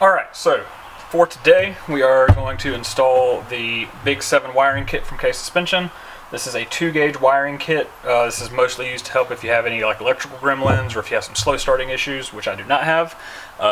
Alright, so for today we are going to install the Big 7 wiring kit from K Suspension. This is a 2-gauge wiring kit. This is mostly used to help if you have any electrical gremlins or if you have some slow starting issues, which I do not have.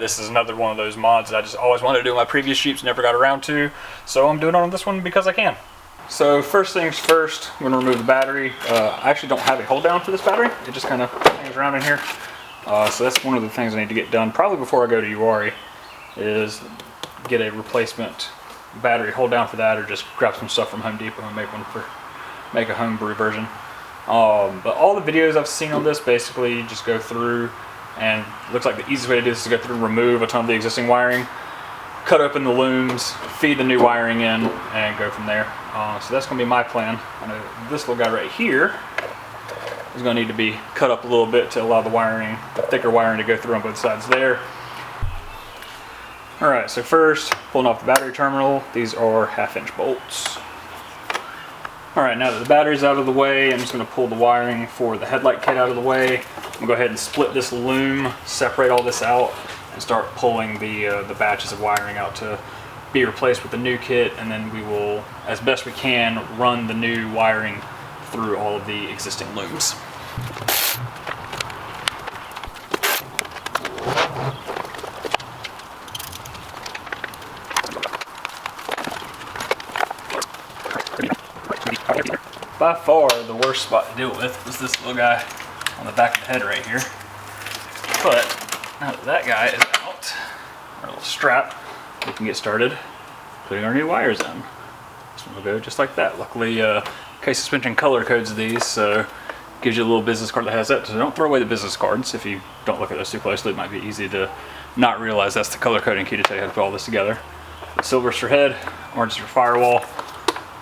This is another one of those mods that I just always wanted to do in my previous Jeeps, never got around to, so I'm doing it on this one because I can. So first things first, I'm going to remove the battery. I actually don't have a hold down for this battery. It just kind of hangs around in here. So that's one of the things I need to get done probably before I go to Uwharrie, is get a replacement battery hold down for that, or just grab some stuff from Home Depot and make a homebrew version. But all the videos I've seen on this basically just go through, and it looks like the easiest way to do this is to go through and remove a ton of the existing wiring, cut open the looms, feed the new wiring in, and go from there. So that's going to be my plan. I know this little guy right here is going to need to be cut up a little bit to allow the wiring, the thicker wiring, to go through on both sides there. Alright, so first, pulling off the battery terminal. These are 1/2-inch bolts. Alright, now that the battery's out of the way, I'm just going to pull the wiring for the headlight kit out of the way. I'm going to go ahead and split this loom, separate all this out, and start pulling the batches of wiring out to be replaced with the new kit, and then we will, as best we can, run the new wiring through all of the existing looms. By far the worst spot to deal with was this little guy on the back of the head right here. But now that that guy is out, our little strap, we can get started putting our new wires in. This one will go just like that. Luckily, K Suspension color codes these, so it gives you a little business card that has that. So don't throw away the business cards. If you don't look at those too closely, it might be easy to not realize that's the color coding key to tell you how to put all this together. Silver's for head, orange is for firewall.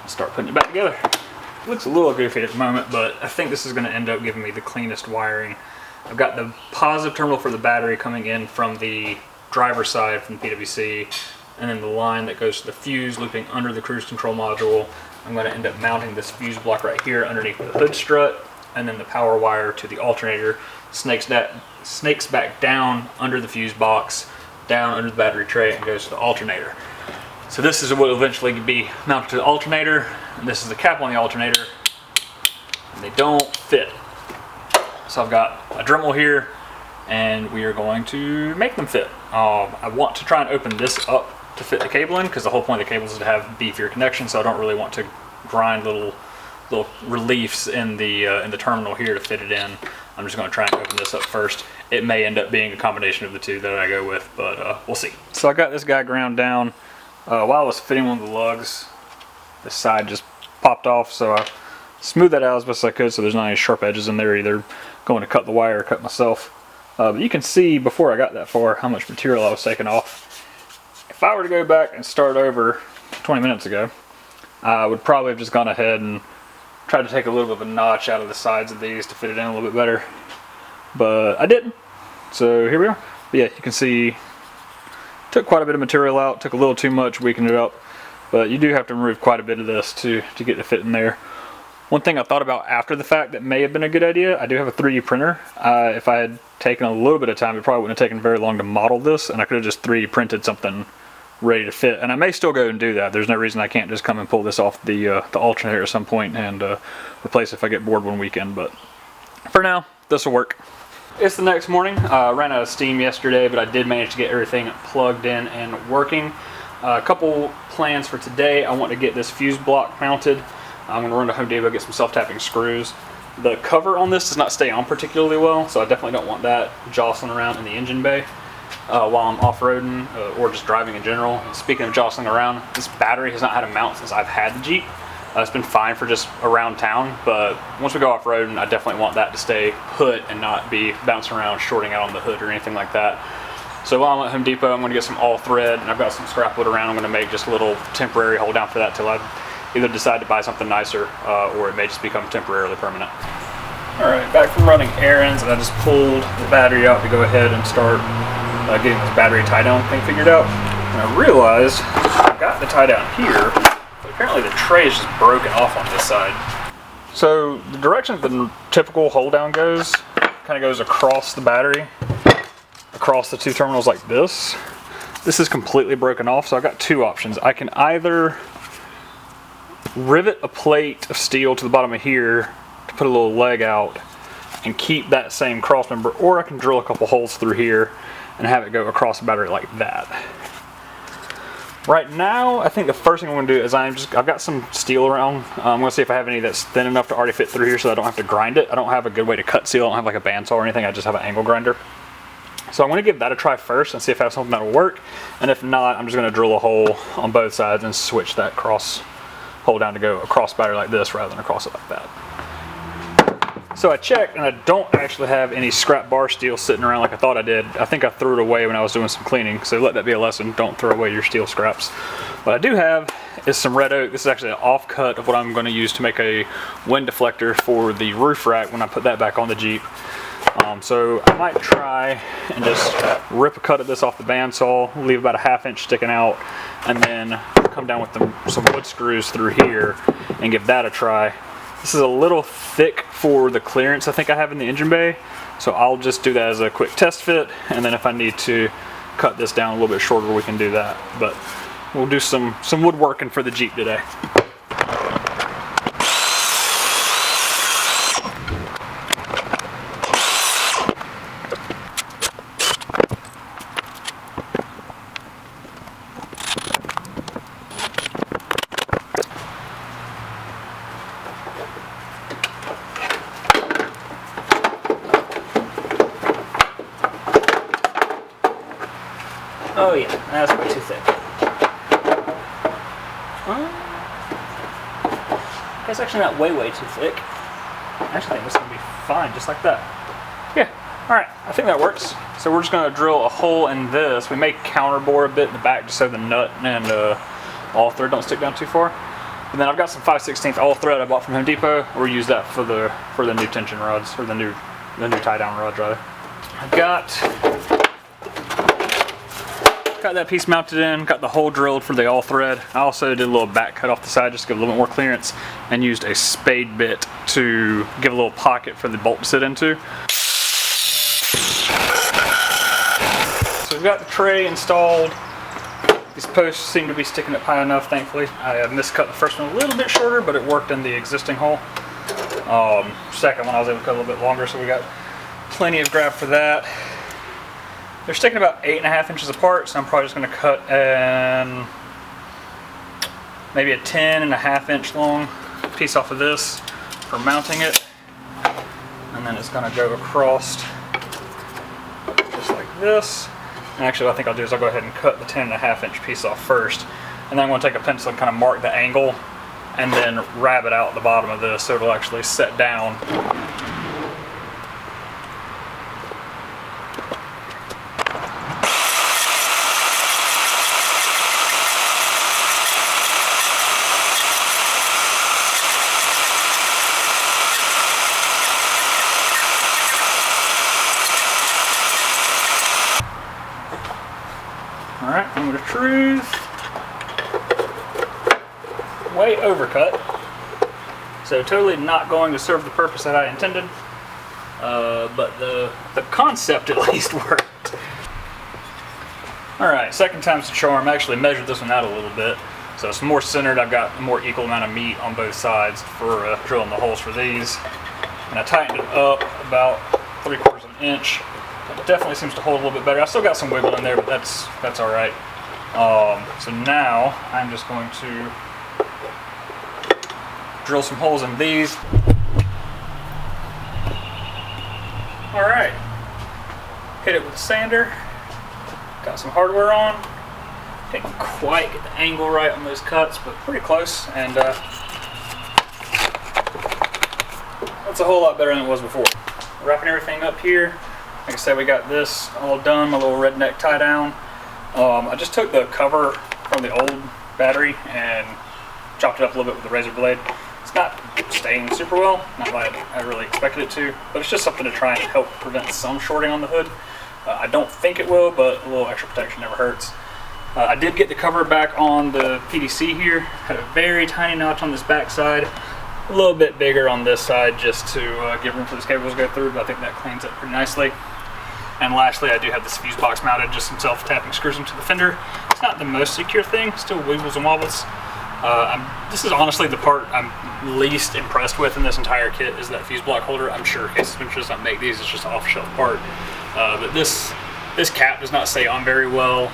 Let's start putting it back together. It looks a little goofy at the moment, but I think this is going to end up giving me the cleanest wiring. I've got the positive terminal for the battery coming in from the driver's side from the PWC, and then the line that goes to the fuse looping under the cruise control module. I'm going to end up mounting this fuse block right here underneath the hood strut, and then the power wire to the alternator snakes back down under the fuse box, down under the battery tray, and goes to the alternator. So this is what will eventually be mounted to the alternator, and this is the cap on the alternator, and they don't fit. So I've got a Dremel here, and we are going to make them fit. I want to try and open this up to fit the cable in, because the whole point of the cables is to have beefier connections, so I don't really want to grind little reliefs in the terminal here to fit it in. I'm just going to try and open this up first. It may end up being a combination of the two that I go with, but we'll see. So I got this guy ground down. While I was fitting one of the lugs, the side just popped off, so I smoothed that out as best I could so there's not any sharp edges in there either going to cut the wire or cut myself. But you can see before I got that far how much material I was taking off. If I were to go back and start over 20 minutes ago, I would probably have just gone ahead and tried to take a little bit of a notch out of the sides of these to fit it in a little bit better. But I didn't, so here we are. But yeah, you can see took quite a bit of material out, took a little too much, weakened it up, but you do have to remove quite a bit of this to get it fit in there. One thing I thought about after the fact that may have been a good idea, I do have a 3D printer. If I had taken a little bit of time, it probably wouldn't have taken very long to model this, and I could have just 3D printed something ready to fit, and I may still go and do that. There's no reason I can't just come and pull this off the alternator at some point and replace it if I get bored one weekend, but for now, this will work. It's the next morning. I ran out of steam yesterday, but I did manage to get everything plugged in and working. A couple plans for today. I want to get this fuse block mounted. I'm going to run to Home Depot, get some self-tapping screws. The cover on this does not stay on particularly well, so I definitely don't want that jostling around in the engine bay while I'm off-roading or just driving in general. And speaking of jostling around, this battery has not had a mount since I've had the Jeep. It's been fine for just around town, but once we go off-roading, I definitely want that to stay put and not be bouncing around, shorting out on the hood or anything like that. So while I'm at Home Depot, I'm going to get some all thread, and I've got some scrap wood around. I'm going to make just a little temporary hold down for that till I either decide to buy something nicer or it may just become temporarily permanent. Alright, back from running errands, and I just pulled the battery out to go ahead and start getting this battery tie down thing figured out. And I realized I got the tie down here, but apparently the tray is just broken off on this side. So the direction the typical hold down goes kind of goes across the battery, across the two terminals like this. this is completely broken off, so I've got two options. I can either rivet a plate of steel to the bottom of here to put a little leg out and keep that same cross member, or I can drill a couple holes through here and have it go across the battery like that. Right now, I think the first thing I'm going to do is I've got some steel around. I'm going to see if I have any that's thin enough to already fit through here so I don't have to grind it. I don't have a good way to cut steel. I don't have like a bandsaw or anything. I just have an angle grinder. So I'm going to give that a try first and see if I have something that'll work. And if not, I'm just going to drill a hole on both sides and switch that cross hole down to go across the battery like this rather than across it like that. So I checked, and I don't actually have any scrap bar steel sitting around like I thought I did. I think I threw it away when I was doing some cleaning, so let that be a lesson. Don't throw away your steel scraps. What I do have is some red oak. This is actually an offcut of what I'm going to use to make a wind deflector for the roof rack when I put that back on the Jeep. So I might try and just rip a cut of this off the bandsaw, leave about a 1/2 inch sticking out, and then come down with some wood screws through here and give that a try. This is a little thick for the clearance I think I have in the engine bay, so I'll just do that as a quick test fit, and then if I need to cut this down a little bit shorter, we can do that. But we'll do some woodworking for the Jeep today. Oh yeah, that's way too thick. It's actually not way too thick. I actually think this is going to be fine, just like that. Yeah, alright, I think that works. So we're just going to drill a hole in this. We may counterbore a bit in the back just so the nut and all thread don't stick down too far. And then I've got some 5/16 all thread I bought from Home Depot. We'll use that for the new tension rods, or the new tie down rods rather. I've got that piece mounted in, got the hole drilled for the all thread. I also did a little back cut off the side just to give a little bit more clearance, and used a spade bit to give a little pocket for the bolt to sit into. So we've got the tray installed. These posts seem to be sticking up high enough, thankfully. I miscut the first one a little bit shorter, but it worked in the existing hole. Second one I was able to cut a little bit longer, so we got plenty of grab for that. They're sticking about 8.5 inches apart, so I'm probably just going to cut maybe a 10.5 inch long piece off of this for mounting it, and then it's going to go across just like this. And actually what I think I'll do is I'll go ahead and cut the 10.5 inch piece off first, and then I'm going to take a pencil and kind of mark the angle and then rabbet out the bottom of this so it'll actually set down. Alright, I'm going to truth. Way overcut. So totally not going to serve the purpose that I intended. But the concept at least worked. Alright, second time's the charm. I actually measured this one out a little bit. So it's more centered. I've got a more equal amount of meat on both sides for drilling the holes for these. And I tightened it up about 3/4 of an inch. It definitely seems to hold a little bit better. I still got some wiggle in there, but that's all right. So now I'm just going to drill some holes in these. All right, hit it with a sander. Got some hardware on. Didn't quite get the angle right on those cuts, but pretty close. And that's a whole lot better than it was before. Wrapping everything up here. Like I said, we got this all done, my little redneck tie down. I just took the cover from the old battery and chopped it up a little bit with the razor blade. It's not staying super well, not like I really expected it to, but it's just something to try and help prevent some shorting on the hood. I don't think it will, but a little extra protection never hurts. I did get the cover back on the PDC here. Had a very tiny notch on this back side. A little bit bigger on this side just to give room for this cable to go through, but I think that cleans up pretty nicely. And lastly, I do have this fuse box mounted, just some self-tapping screws into the fender. It's not the most secure thing, still wiggles and wobbles. This is honestly the part I'm least impressed with in this entire kit, is that fuse block holder. I'm sure Case Suspension does not make these, it's just an off-shelf part. But this cap does not stay on very well.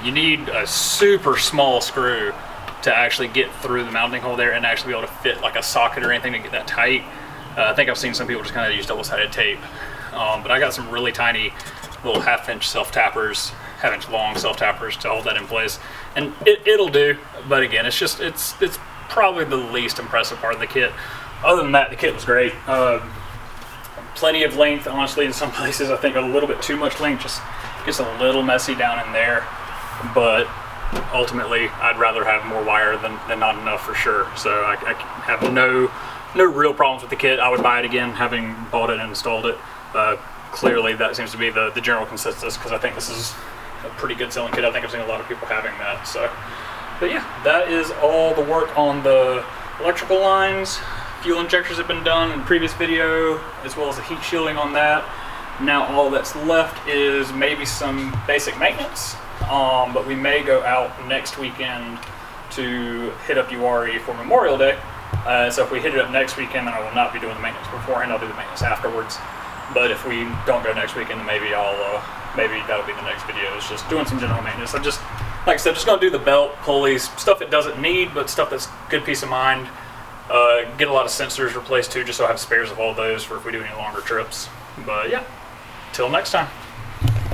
You need a super small screw to actually get through the mounting hole there and actually be able to fit like a socket or anything to get that tight. I think I've seen some people just kind of use double-sided tape. But I got some really tiny little half-inch self-tappers, half-inch long self-tappers to hold that in place. And it'll do, but again, it's probably the least impressive part of the kit. Other than that, the kit was great. Plenty of length, honestly, in some places. I think a little bit too much length just gets a little messy down in there. But ultimately, I'd rather have more wire than not enough for sure. So I have no real problems with the kit. I would buy it again, having bought it and installed it. Clearly, that seems to be the general consensus, because I think this is a pretty good selling kit. I think I've seen a lot of people having that. So, but yeah, that is all the work on the electrical lines. Fuel injectors have been done in the previous video, as well as the heat shielding on that. Now all that's left is maybe some basic maintenance, but we may go out next weekend to hit up Uwharrie for Memorial Day. So if we hit it up next weekend, then I will not be doing the maintenance beforehand. I'll do the maintenance afterwards. But if we don't go next weekend, then maybe maybe that'll be the next video. It's just doing some general maintenance. I'm just, like I said, just gonna do the belt, pulleys, stuff it doesn't need, but stuff that's good peace of mind. Get a lot of sensors replaced too, just so I have spares of all those for if we do any longer trips. But yeah, till next time.